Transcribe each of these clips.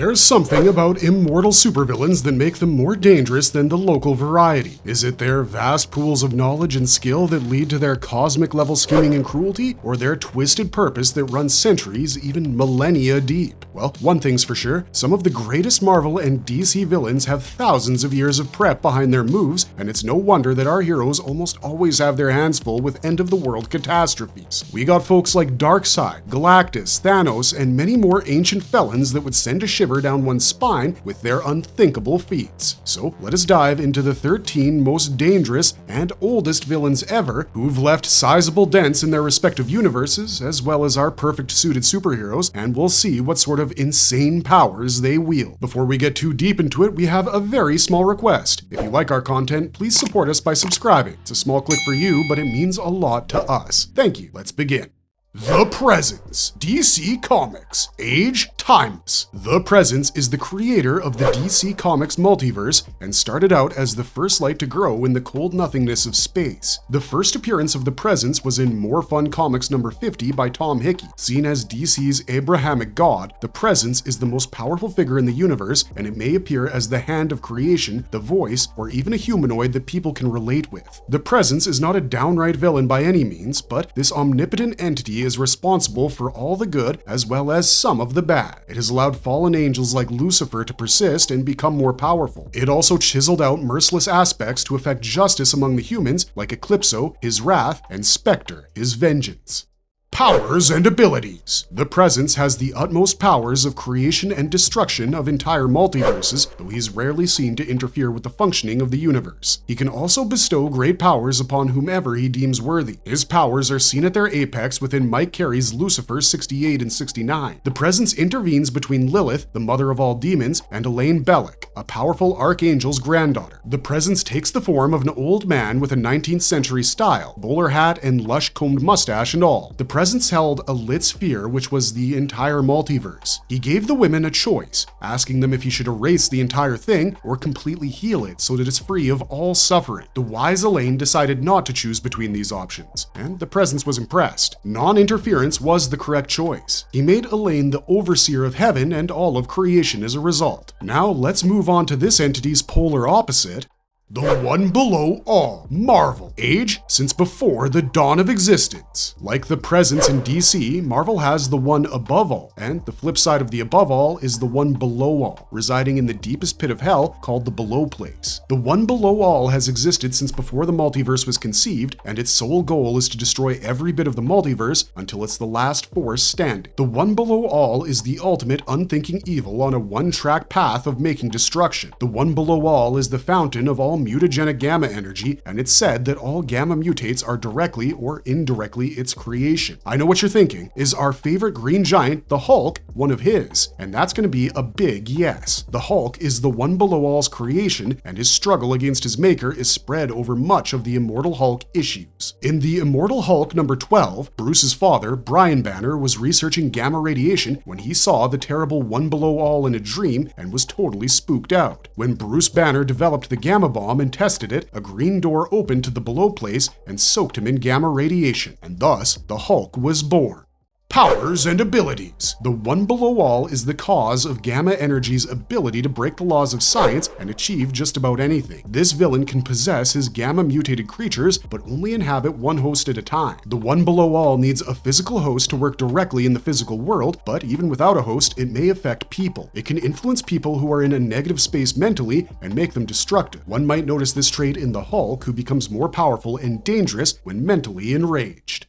There's something about immortal supervillains that make them more dangerous than the local variety. Is it their vast pools of knowledge and skill that lead to their cosmic level scheming and cruelty, or their twisted purpose that runs centuries, even millennia deep? Well, one thing's for sure, some of the greatest Marvel and DC villains have thousands of years of prep behind their moves, and it's no wonder that our heroes almost always have their hands full with end-of-the-world catastrophes. We got folks like Darkseid, Galactus, Thanos, and many more ancient felons that would send a shiver down one's spine with their unthinkable feats. So let us dive into the 13 most dangerous and oldest villains ever who've left sizable dents in their respective universes, as well as our perfect suited superheroes, and we'll see what sort of insane powers they wield. Before we get too deep into it, we have a very small request. If you like our content, please support us by subscribing. It's a small click for you, but it means a lot to us. Thank you. Let's begin. The Presence, DC Comics, age timeless. The Presence is the creator of the DC Comics multiverse and started out as the first light to grow in the cold nothingness of space. The first appearance of the Presence was in More Fun Comics number 50 by Tom Hickey. Seen as DC's Abrahamic god, the Presence is the most powerful figure in the universe, and it may appear as the hand of creation, the voice, or even a humanoid that people can relate with. The Presence is not a downright villain by any means, but this omnipotent entity is responsible for all the good as well as some of the bad. It has allowed fallen angels like Lucifer to persist and become more powerful. It also chiseled out merciless aspects to effect justice among the humans, like Eclipso, his wrath, and Spectre, his vengeance. Powers and abilities. The Presence has the utmost powers of creation and destruction of entire multiverses, though he's rarely seen to interfere with the functioning of the universe. He can also bestow great powers upon whomever he deems worthy. His powers are seen at their apex within Mike Carey's Lucifer 68 and 69. The Presence intervenes between Lilith, the mother of all demons, and Elaine Bellick, a powerful archangel's granddaughter. The Presence takes the form of an old man with a 19th century style, bowler hat and lush combed mustache and all. The Presence held a lit sphere, which was the entire multiverse. He gave the women a choice, asking them if he should erase the entire thing or completely heal it so that it's free of all suffering. The wise Elaine decided not to choose between these options, and the Presence was impressed. Non-interference was the correct choice. He made Elaine the overseer of heaven and all of creation as a result. Now let's move on to this entity's polar opposite, the one below all, Marvel. Age since before the dawn of existence. Like the Presence in DC, Marvel has the one above all, and the flip side of the above all is the one below all, residing in the deepest pit of hell called the below place. The one below all has existed since before the multiverse was conceived, and its sole goal is to destroy every bit of the multiverse until it's the last force standing. The one below all is the ultimate unthinking evil on a one-track path of making destruction. The one below all is the fountain of all mutagenic gamma energy, and it's said that all gamma mutates are directly or indirectly its creation. I know what you're thinking. Is our favorite green giant, the Hulk, one of his? And that's going to be a big yes. The Hulk is the one below all's creation, and his struggle against his maker is spread over much of the Immortal Hulk issues. In the Immortal Hulk number 12, Bruce's father, Brian Banner, was researching gamma radiation when he saw the terrible one below all in a dream and was totally spooked out. When Bruce Banner developed the gamma bomb and tested it, a green door opened to the below place and soaked him in gamma radiation, and thus the Hulk was born. Powers and abilities. The one below all is the cause of gamma energy's ability to break the laws of science and achieve just about anything. This villain can possess his gamma mutated creatures, but only inhabit one host at a time. The one below all needs a physical host to work directly in the physical world, but even without a host, it may affect people. It can influence people who are in a negative space mentally and make them destructive. One might notice this trait in the Hulk, who becomes more powerful and dangerous when mentally enraged.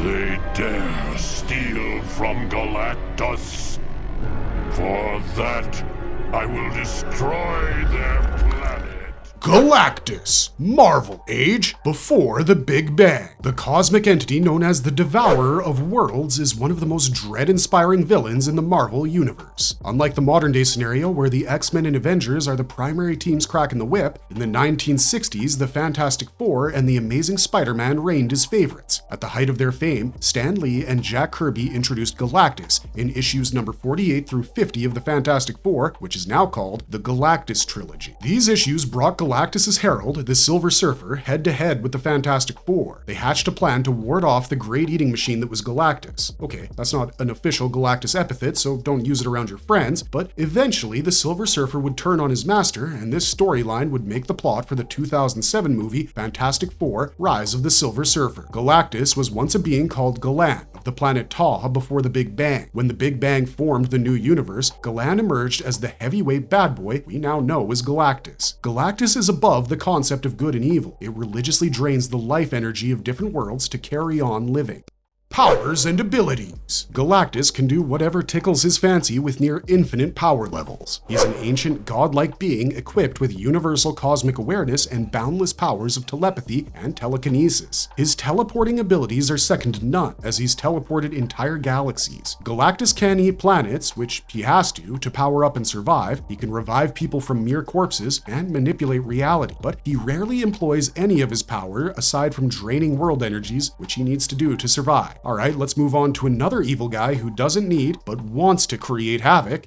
They dare steal from Galactus. For that, I will destroy their planet. Galactus, Marvel. Age before the Big Bang. The cosmic entity known as the Devourer of Worlds is one of the most dread-inspiring villains in the Marvel universe. Unlike the modern-day scenario where the X-Men and Avengers are the primary teams cracking the whip, in the 1960s, the Fantastic Four and the Amazing Spider-Man reigned as favorites. At the height of their fame, Stan Lee and Jack Kirby introduced Galactus in issues number 48 through 50 of the Fantastic Four, which is now called the Galactus Trilogy. These issues brought Galactus Galactus' herald, the Silver Surfer, head-to-head with the Fantastic Four. They hatched a plan to ward off the great eating machine that was Galactus. Okay, that's not an official Galactus epithet, so don't use it around your friends, but eventually the Silver Surfer would turn on his master, and this storyline would make the plot for the 2007 movie Fantastic Four: Rise of the Silver Surfer. Galactus was once a being called Galan, of the planet Taw before the Big Bang. When the Big Bang formed the new universe, Galan emerged as the heavyweight bad boy we now know as Galactus. Galactus is above the concept of good and evil. It religiously drains the life energy of different worlds to carry on living. Powers and abilities. Galactus can do whatever tickles his fancy with near infinite power levels. He's an ancient godlike being equipped with universal cosmic awareness and boundless powers of telepathy and telekinesis. His teleporting abilities are second to none, as he's teleported entire galaxies. Galactus can eat planets, which he has to power up and survive. He can revive people from mere corpses and manipulate reality, but he rarely employs any of his power aside from draining world energies, which he needs to do to survive. Alright, let's move on to another evil guy who doesn't need, but wants to create havoc.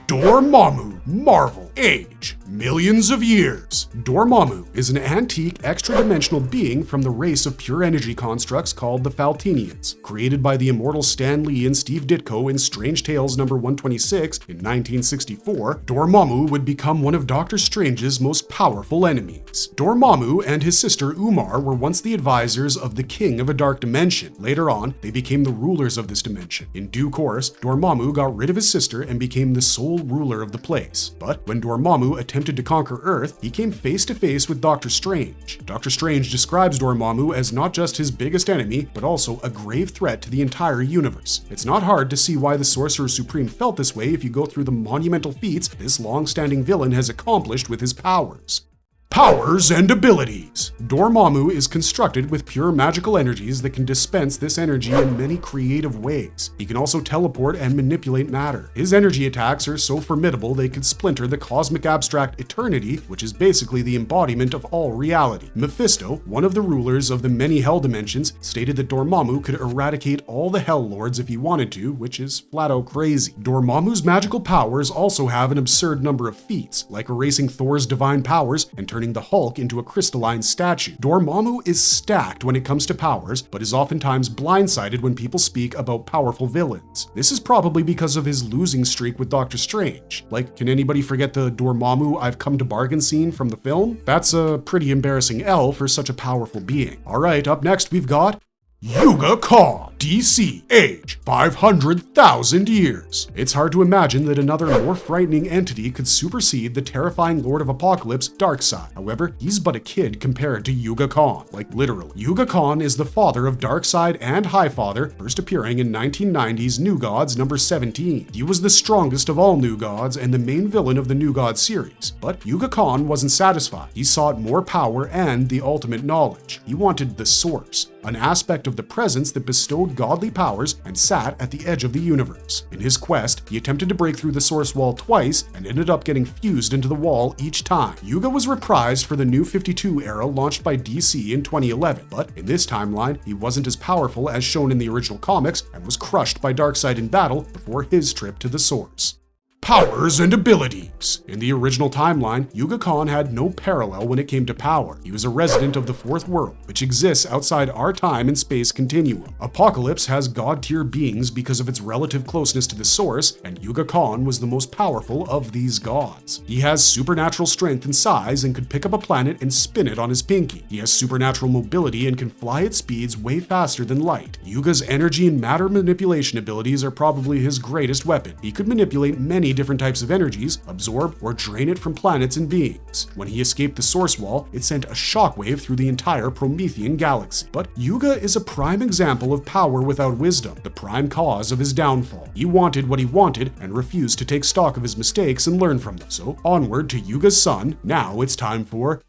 Dormammu, Marvel. Age: millions of years. Dormammu is an antique extra-dimensional being from the race of pure energy constructs called the Faltenians. Created by the immortal Stan Lee and Steve Ditko in Strange Tales number 126 in 1964, Dormammu would become one of Doctor Strange's most powerful enemies. Dormammu and his sister Umar were once the advisors of the King of a Dark Dimension. Later on, they became the rulers of this dimension. In due course, Dormammu got rid of his sister and became the sole ruler of the place. But when Dormammu attempted to conquer Earth, he came face to face with Doctor Strange. Doctor Strange describes Dormammu as not just his biggest enemy, but also a grave threat to the entire universe. It's not hard to see why the Sorcerer Supreme felt this way if you go through the monumental feats this long-standing villain has accomplished with his powers. Powers and abilities. Dormammu is constructed with pure magical energies that can dispense this energy in many creative ways. He can also teleport and manipulate matter. His energy attacks are so formidable they could splinter the cosmic abstract eternity, which is basically the embodiment of all reality. Mephisto, one of the rulers of the many hell dimensions, stated that Dormammu could eradicate all the Hell Lords if he wanted to, which is flat out crazy. Dormammu's magical powers also have an absurd number of feats, like erasing Thor's divine powers and turning the Hulk into a crystalline statue. Dormammu is stacked when it comes to powers, but is oftentimes blindsided when people speak about powerful villains. This is probably because of his losing streak with Doctor Strange. Like, can anybody forget the Dormammu I've come to bargain scene from the film? That's a pretty embarrassing L for such a powerful being. Alright, up next we've got Yuga Khan. DC. Age: 500,000 years. It's hard to imagine that another more frightening entity could supersede the terrifying Lord of Apocalypse, Darkseid. However, he's but a kid compared to Yuga Khan, like literally. Yuga Khan is the father of Darkseid and Highfather, first appearing in 1990's New Gods number 17. He was the strongest of all New Gods and the main villain of the New Gods series. But Yuga Khan wasn't satisfied. He sought more power and the ultimate knowledge. He wanted the Source, an aspect of the presence that bestowed godly powers and sat at the edge of the universe. In his quest, he attempted to break through the Source Wall twice and ended up getting fused into the wall each time. Yuga was reprised for the New 52 era launched by DC in 2011, but in this timeline, he wasn't as powerful as shown in the original comics and was crushed by Darkseid in battle before his trip to the Source. Powers and abilities. In the original timeline, Yuga Khan had no parallel when it came to power. He was a resident of the Fourth World, which exists outside our time and space continuum. Apocalypse has god-tier beings because of its relative closeness to the Source, and Yuga Khan was the most powerful of these gods. He has supernatural strength and size and could pick up a planet and spin it on his pinky. He has supernatural mobility and can fly at speeds way faster than light. Yuga's energy and matter manipulation abilities are probably his greatest weapon. He could manipulate many different types of energies, absorb or drain it from planets and beings. When he escaped the Source Wall, it sent a shockwave through the entire Promethean galaxy. But Yuga is a prime example of power without wisdom, the prime cause of his downfall. He wanted what he wanted and refused to take stock of his mistakes and learn from them. So onward to Yuga's son. Now it's time for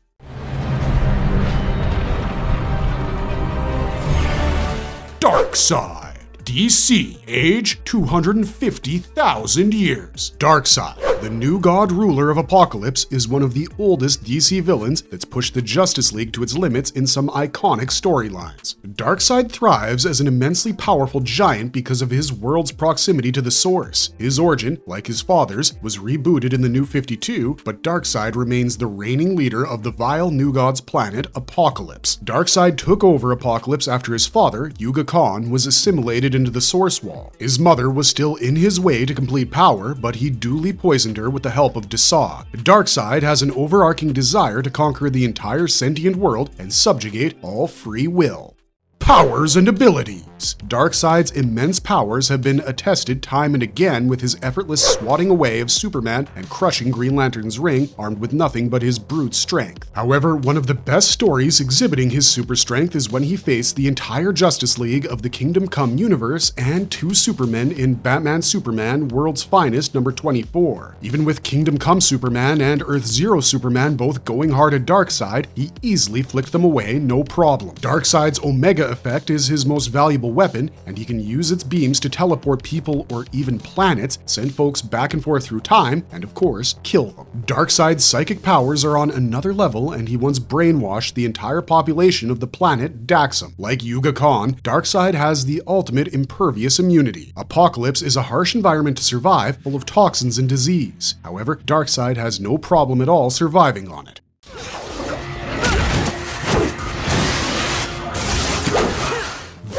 Darkseid. DC, age 250,000 years. Darkseid, the new god ruler of Apocalypse, is one of the oldest DC villains that's pushed the Justice League to its limits in some iconic storylines. Darkseid thrives as an immensely powerful giant because of his world's proximity to the Source. His origin, like his father's, was rebooted in the New 52, but Darkseid remains the reigning leader of the vile New God's planet, Apocalypse. Darkseid took over Apocalypse after his father, Yuga Khan, was assimilated into the Source Wall. His mother was still in his way to complete power, but he duly poisoned her with the help of Darkseid. Darkseid has an overarching desire to conquer the entire sentient world and subjugate all free will. Powers and abilities. Darkseid's immense powers have been attested time and again with his effortless swatting away of Superman and crushing Green Lantern's ring, armed with nothing but his brute strength. However, one of the best stories exhibiting his super strength is when he faced the entire Justice League of the Kingdom Come universe and two Supermen in Batman Superman World's Finest number 24. Even with Kingdom Come Superman and Earth Zero Superman both going hard at Darkseid, he easily flicked them away no problem. Darkseid's Omega effect is his most valuable weapon, and he can use its beams to teleport people or even planets, send folks back and forth through time, and of course, kill them. Darkseid's psychic powers are on another level, and he once brainwashed the entire population of the planet Daxam. Like Yuga Khan, Darkseid has the ultimate impervious immunity. Apocalypse is a harsh environment to survive, full of toxins and disease. However, Darkseid has no problem at all surviving on it.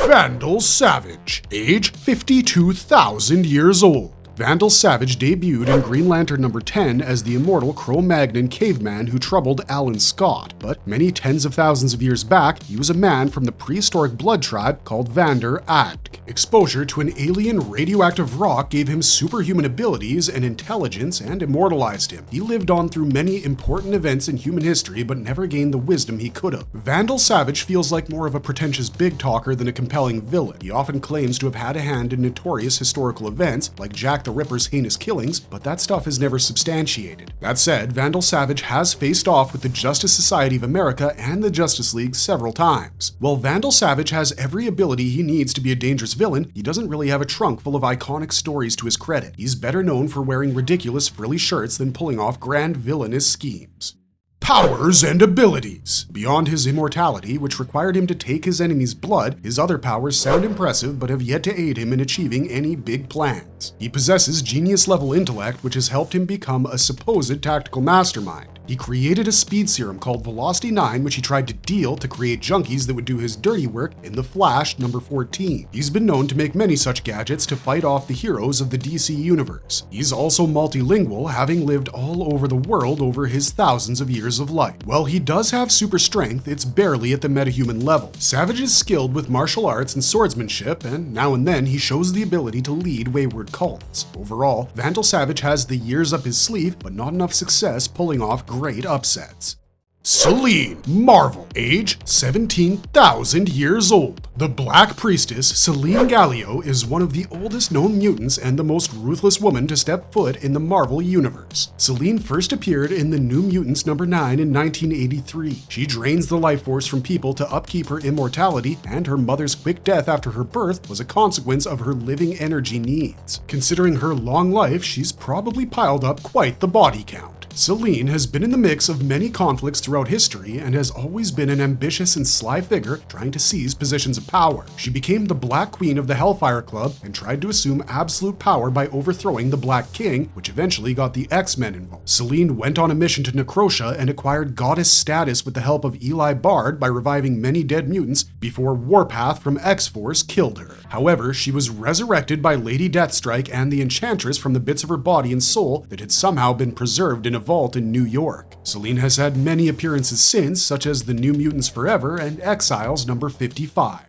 Vandal Savage, age 52,000 years old. Vandal Savage debuted in Green Lantern number 10 as the immortal Cro-Magnon caveman who troubled Alan Scott, but many tens of thousands of years back, he was a man from the prehistoric blood tribe called Vander Adk. Exposure to an alien radioactive rock gave him superhuman abilities and intelligence and immortalized him. He lived on through many important events in human history, but never gained the wisdom he could have. Vandal Savage feels like more of a pretentious big talker than a compelling villain. He often claims to have had a hand in notorious historical events, like Jack the Ripper's heinous killings, but that stuff is never substantiated. That said, Vandal Savage has faced off with the Justice Society of America and the Justice League several times. While Vandal Savage has every ability he needs to be a dangerous villain, he doesn't really have a trunk full of iconic stories to his credit. He's better known for wearing ridiculous frilly shirts than pulling off grand villainous schemes. Powers and abilities. Beyond his immortality, which required him to take his enemy's blood, his other powers sound impressive but have yet to aid him in achieving any big plans. He possesses genius-level intellect, which has helped him become a supposed tactical mastermind. He created a speed serum called Velocity 9, which he tried to deal to create junkies that would do his dirty work in The Flash number 14. He's been known to make many such gadgets to fight off the heroes of the DC universe. He's also multilingual, having lived all over the world over his thousands of years of life. While he does have super strength, it's barely at the metahuman level. Savage is skilled with martial arts and swordsmanship, and now and then he shows the ability to lead wayward cults. Overall, Vandal Savage has the years up his sleeve, but not enough success pulling off great upsets. Selene, Marvel, age 17,000 years old. The Black Priestess, Selene Gallio, is one of the oldest known mutants and the most ruthless woman to step foot in the Marvel Universe. Selene first appeared in the New Mutants number 9 in 1983. She drains the life force from people to upkeep her immortality, and her mother's quick death after her birth was a consequence of her living energy needs. Considering her long life, she's probably piled up quite the body count. Selene has been in the mix of many conflicts throughout history and has always been an ambitious and sly figure trying to seize positions of power. She became the Black Queen of the Hellfire Club and tried to assume absolute power by overthrowing the Black King, which eventually got the X-Men involved. Selene went on a mission to Necrosha and acquired goddess status with the help of Eli Bard by reviving many dead mutants before Warpath from X-Force killed her. However, she was resurrected by Lady Deathstrike and the Enchantress from the bits of her body and soul that had somehow been preserved in a vault in New York. Selene has had many appearances since, such as the New Mutants Forever and Exiles number 55.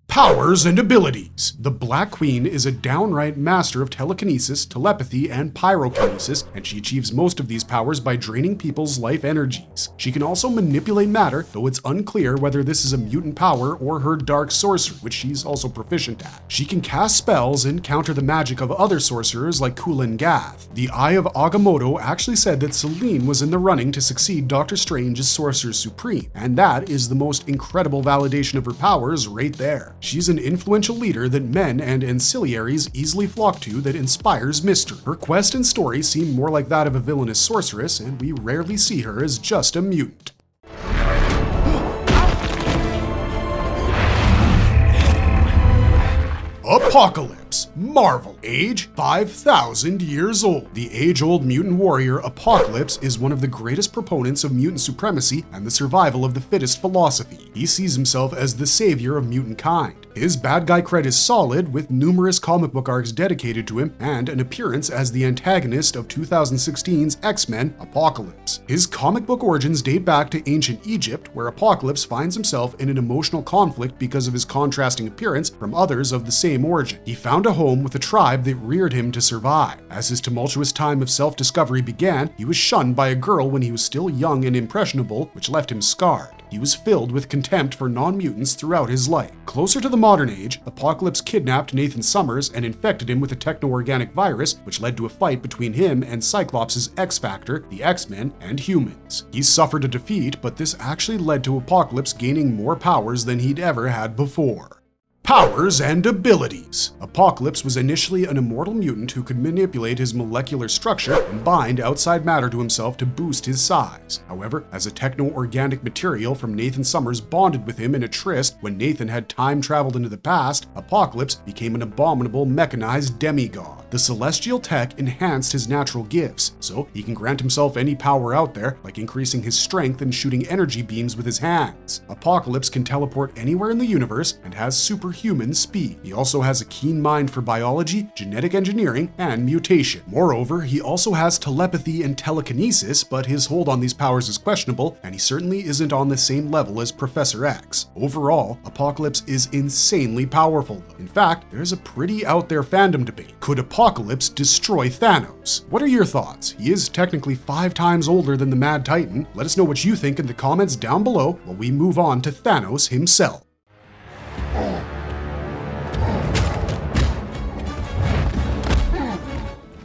Powers and abilities. The Black Queen is a downright master of telekinesis, telepathy, and pyrokinesis, and she achieves most of these powers by draining people's life energies. She can also manipulate matter, though it's unclear whether this is a mutant power or her dark sorcery, which she's also proficient at. She can cast spells and counter the magic of other sorcerers like Kulan Gath. The Eye of Agamotto actually said that Selene was in the running to succeed Doctor Strange as Sorcerer Supreme, and that is the most incredible validation of her powers right there. She's an influential leader that men and ancillaries easily flock to that inspires mystery. Her quest and story seem more like that of a villainous sorceress, and we rarely see her as just a mutant. Apocalypse, Marvel, age 5,000 years old. The age-old mutant warrior Apocalypse is one of the greatest proponents of mutant supremacy and the survival of the fittest philosophy. He sees himself as the savior of mutant kind. His bad guy cred is solid, with numerous comic book arcs dedicated to him and an appearance as the antagonist of 2016's X-Men Apocalypse. His comic book origins date back to ancient Egypt, where Apocalypse finds himself in an emotional conflict because of his contrasting appearance from others of the same origin. He found a home with a tribe that reared him to survive. As his tumultuous time of self-discovery began, he was shunned by a girl when he was still young and impressionable, which left him scarred. He was filled with contempt for non-mutants throughout his life. Closer to the modern age, Apocalypse kidnapped Nathan Summers and infected him with a techno-organic virus, which led to a fight between him and Cyclops' X-Factor, the X-Men, and humans. He suffered a defeat, but this actually led to Apocalypse gaining more powers than he'd ever had before. Powers and abilities. Apocalypse was initially an immortal mutant who could manipulate his molecular structure and bind outside matter to himself to boost his size. However, as a techno-organic material from Nathan Summers bonded with him in a tryst when Nathan had time traveled into the past, Apocalypse became an abominable mechanized demigod. The celestial tech enhanced his natural gifts, so he can grant himself any power out there, like increasing his strength and shooting energy beams with his hands. Apocalypse can teleport anywhere in the universe and has superhuman speed. He also has a keen mind for biology, genetic engineering, and mutation. Moreover, he also has telepathy and telekinesis, but his hold on these powers is questionable, and he certainly isn't on the same level as Professor X. Overall, Apocalypse is insanely powerful. In fact, there's a pretty out there fandom debate. Could Apocalypse destroy Thanos? What are your thoughts? He is technically 5 times older than the Mad Titan. Let us know what you think in the comments down below while we move on to Thanos himself.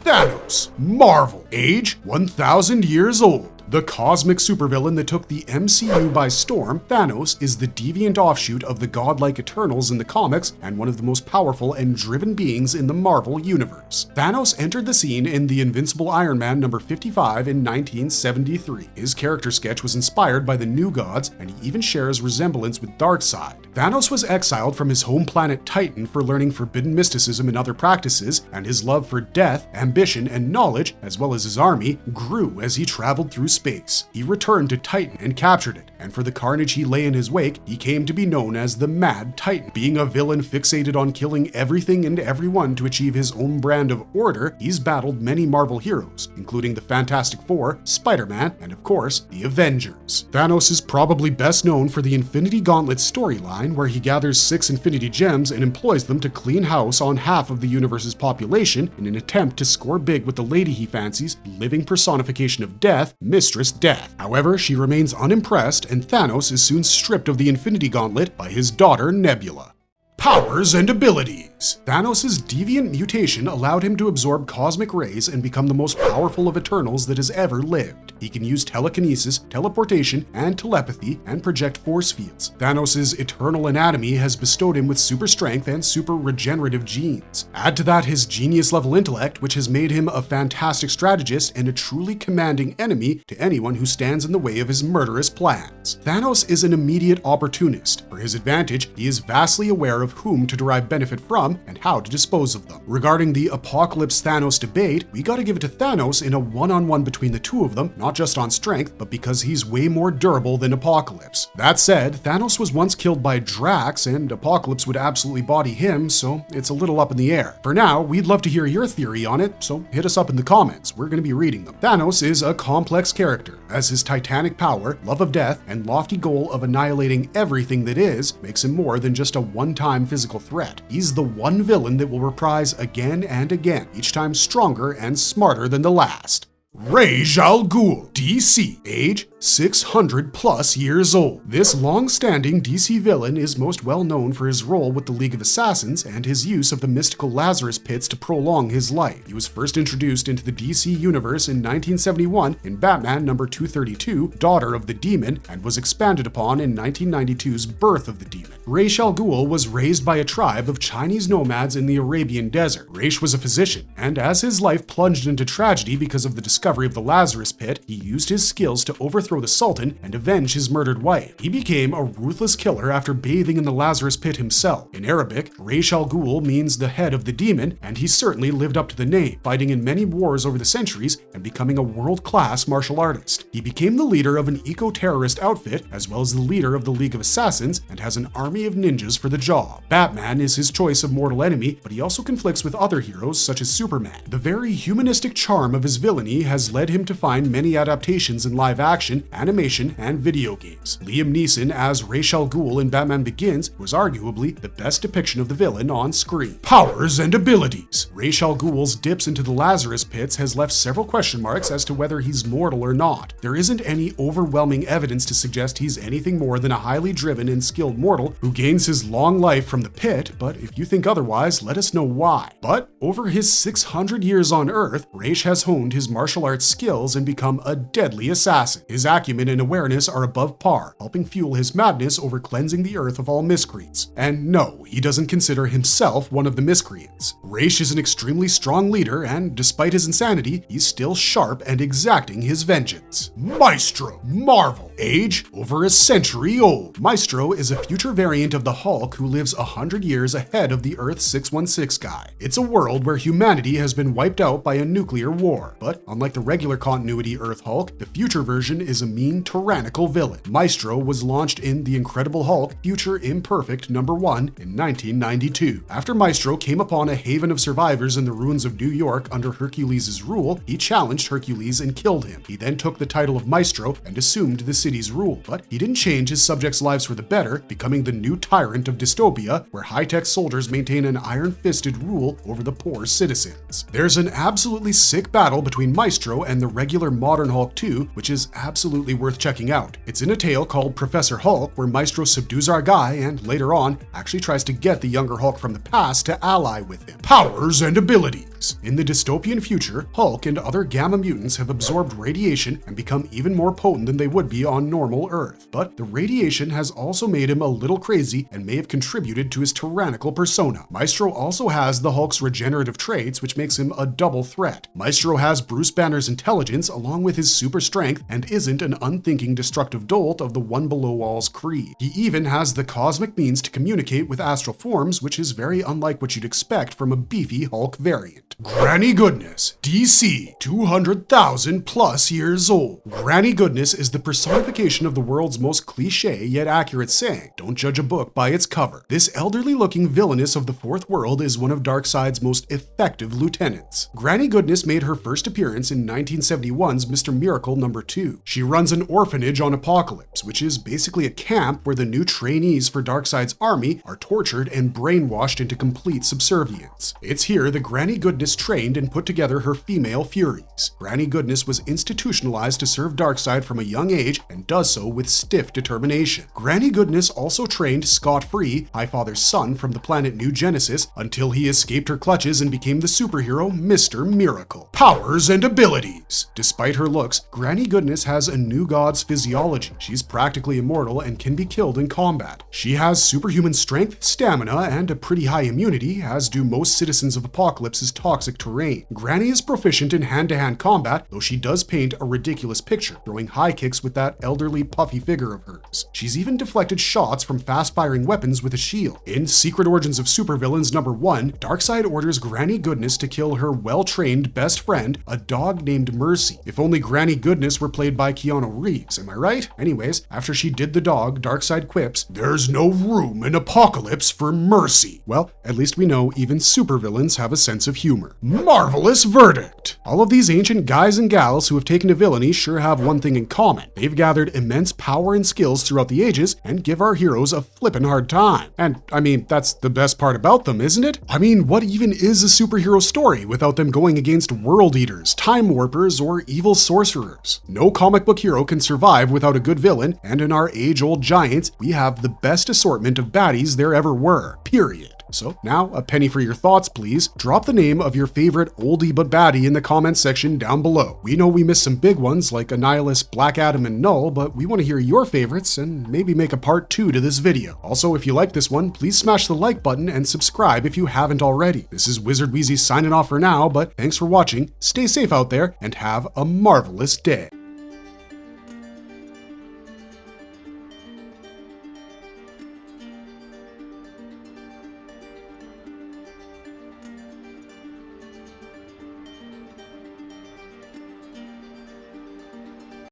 Thanos, Marvel, age 1,000 years old. The cosmic supervillain that took the MCU by storm, Thanos is the deviant offshoot of the godlike Eternals in the comics and one of the most powerful and driven beings in the Marvel universe. Thanos entered the scene in The Invincible Iron Man number 55 in 1973. His character sketch was inspired by the New Gods, and he even shares resemblance with Darkseid. Thanos was exiled from his home planet Titan for learning forbidden mysticism and other practices, and his love for death, ambition, and knowledge, as well as his army, grew as he traveled through space. He returned to Titan and captured it, and for the carnage he lay in his wake, he came to be known as the Mad Titan. Being a villain fixated on killing everything and everyone to achieve his own brand of order, he's battled many Marvel heroes, including the Fantastic Four, Spider-Man, and of course, the Avengers. Thanos is probably best known for the Infinity Gauntlet storyline, where he gathers 6 Infinity Gems and employs them to clean house on half of the universe's population in an attempt to score big with the lady he fancies, living personification of death, Mistress Death. However, she remains unimpressed, and Thanos is soon stripped of the Infinity Gauntlet by his daughter Nebula. Powers and abilities. Thanos' deviant mutation allowed him to absorb cosmic rays and become the most powerful of Eternals that has ever lived. He can use telekinesis, teleportation, and telepathy, and project force fields. Thanos' eternal anatomy has bestowed him with super strength and super regenerative genes. Add to that his genius-level intellect, which has made him a fantastic strategist and a truly commanding enemy to anyone who stands in the way of his murderous plans. Thanos is an immediate opportunist. For his advantage, he is vastly aware of whom to derive benefit from and how to dispose of them. Regarding the Apocalypse-Thanos debate, we gotta give it to Thanos in a one-on-one between the two of them, not just on strength, but because he's way more durable than Apocalypse. That said, Thanos was once killed by Drax, and Apocalypse would absolutely body him, so it's a little up in the air. For now, we'd love to hear your theory on it, so hit us up in the comments. We're gonna be reading them. Thanos is a complex character, as his titanic power, love of death, and lofty goal of annihilating everything that is makes him more than just a one-time physical threat. He's the one villain that will reprise again and again, each time stronger and smarter than the last. Ra's al Ghul, DC, age 600 plus years old. This long-standing DC villain is most well known for his role with the League of Assassins and his use of the mystical Lazarus pits to prolong his life. He was first introduced into the DC universe in 1971 in Batman number 232, Daughter of the Demon, and was expanded upon in 1992's Birth of the Demon. Ra's al Ghul was raised by a tribe of Chinese nomads in the Arabian desert. Ra's was a physician, and as his life plunged into tragedy because of the discovery of the Lazarus pit, he used his skills to overthrow the Sultan and avenge his murdered wife. He became a ruthless killer after bathing in the Lazarus pit himself. In Arabic, Ra's al Ghul means the head of the demon, and he certainly lived up to the name, fighting in many wars over the centuries and becoming a world-class martial artist. He became the leader of an eco-terrorist outfit, as well as the leader of the League of Assassins, and has an army of ninjas for the job. Batman is his choice of mortal enemy, but he also conflicts with other heroes such as Superman. The very humanistic charm of his villainy has led him to find many adaptations in live action, animation, and video games. Liam Neeson as Ra's al Ghul in Batman Begins was arguably the best depiction of the villain on screen. Powers and abilities. Ra's al Ghul's dips into the Lazarus pits has left several question marks as to whether he's mortal or not. There isn't any overwhelming evidence to suggest he's anything more than a highly driven and skilled mortal who gains his long life from the pit, but if you think otherwise, let us know why. But over his 600 years on Earth, Ra's has honed his martial arts skills and become a deadly assassin. His acumen and awareness are above par, helping fuel his madness over cleansing the Earth of all miscreants. And no, he doesn't consider himself one of the miscreants. Ra's is an extremely strong leader, and despite his insanity, he's still sharp and exacting his vengeance. Maestro, Marvel. Age, over a century old. Maestro is a future variant of the Hulk who lives 100 years ahead of the Earth 616 guy. It's a world where humanity has been wiped out by a nuclear war, but unlike the regular continuity Earth Hulk, the future version is a mean, tyrannical villain. Maestro was launched in The Incredible Hulk Future Imperfect #1 in 1992. After Maestro came upon a haven of survivors in the ruins of New York under Hercules' rule, he challenged Hercules and killed him. He then took the title of Maestro and assumed the city's rule, but he didn't change his subjects' lives for the better, becoming the new tyrant of dystopia, where high-tech soldiers maintain an iron-fisted rule over the poor citizens. There's an absolutely sick battle between Maestro and the regular modern Hulk 2, which is absolutely worth checking out. It's in a tale called Professor Hulk, where Maestro subdues our guy and, later on, actually tries to get the younger Hulk from the past to ally with him. Powers and abilities. In the dystopian future, Hulk and other gamma mutants have absorbed radiation and become even more potent than they would be on normal Earth. But the radiation has also made him a little crazy and may have contributed to his tyrannical persona. Maestro also has the Hulk's regenerative traits, which makes him a double threat. Maestro has Bruce Banner's intelligence along with his super strength and isn't an unthinking destructive dolt of the one below all's creed. He even has the cosmic means to communicate with astral forms, which is very unlike what you'd expect from a beefy Hulk variant. Granny Goodness, DC, 200,000 plus years old. Granny Goodness is the personification of the world's most cliche yet accurate saying, don't judge a book by its cover. This elderly looking villainess of the fourth world is one of Darkseid's most effective lieutenants. Granny Goodness made her first appearance in 1971's Mr. Miracle #2. She runs an orphanage on Apokolips, which is basically a camp where the new trainees for Darkseid's army are tortured and brainwashed into complete subservience. It's here that Granny Goodness trained and put together her female Furies. Granny Goodness was institutionalized to serve Darkseid from a young age and does so with stiff determination. Granny Goodness also trained scot-free, Highfather's son from the planet New Genesis, until he escaped her clutches and became the superhero Mr. Miracle. Powers and abilities. Despite her looks, Granny Goodness has a new god's physiology. She's practically immortal and can be killed in combat. She has superhuman strength, stamina, and a pretty high immunity, as do most citizens of Apocalypse's toxic terrain. Granny is proficient in hand-to-hand combat, though she does paint a ridiculous picture, throwing high kicks with that elderly puffy figure of hers. She's even deflected shots from fast-firing weapons with a shield. In Secret Origins of Supervillains #1, Darkseid orders Granny Goodness to kill her well-trained best friend, a dog named Mercy. If only Granny Goodness were played by Keanu Reeves, am I right? Anyways, after she did the dog, Darkseid quips, "There's no room in Apocalypse for mercy." Well, at least we know even supervillains have a sense of humor. humor. Marvelous verdict! All of these ancient guys and gals who have taken to villainy sure have one thing in common. They've gathered immense power and skills throughout the ages and give our heroes a flippin' hard time. And, I mean, that's the best part about them, isn't it? I mean, what even is a superhero story without them going against world eaters, time warpers, or evil sorcerers? No comic book hero can survive without a good villain, and in our age-old giants, we have the best assortment of baddies there ever were, period. So now, a penny for your thoughts, please. Drop the name of your favorite oldie but baddie in the comments section down below. We know we missed some big ones like Annihilus, Black Adam, and Null, but we want to hear your favorites and maybe make a part 2 to this video. Also, if you like this one, please smash the like button and subscribe if you haven't already. This is Wizard Wheezy signing off for now, but thanks for watching, stay safe out there, and have a marvelous day.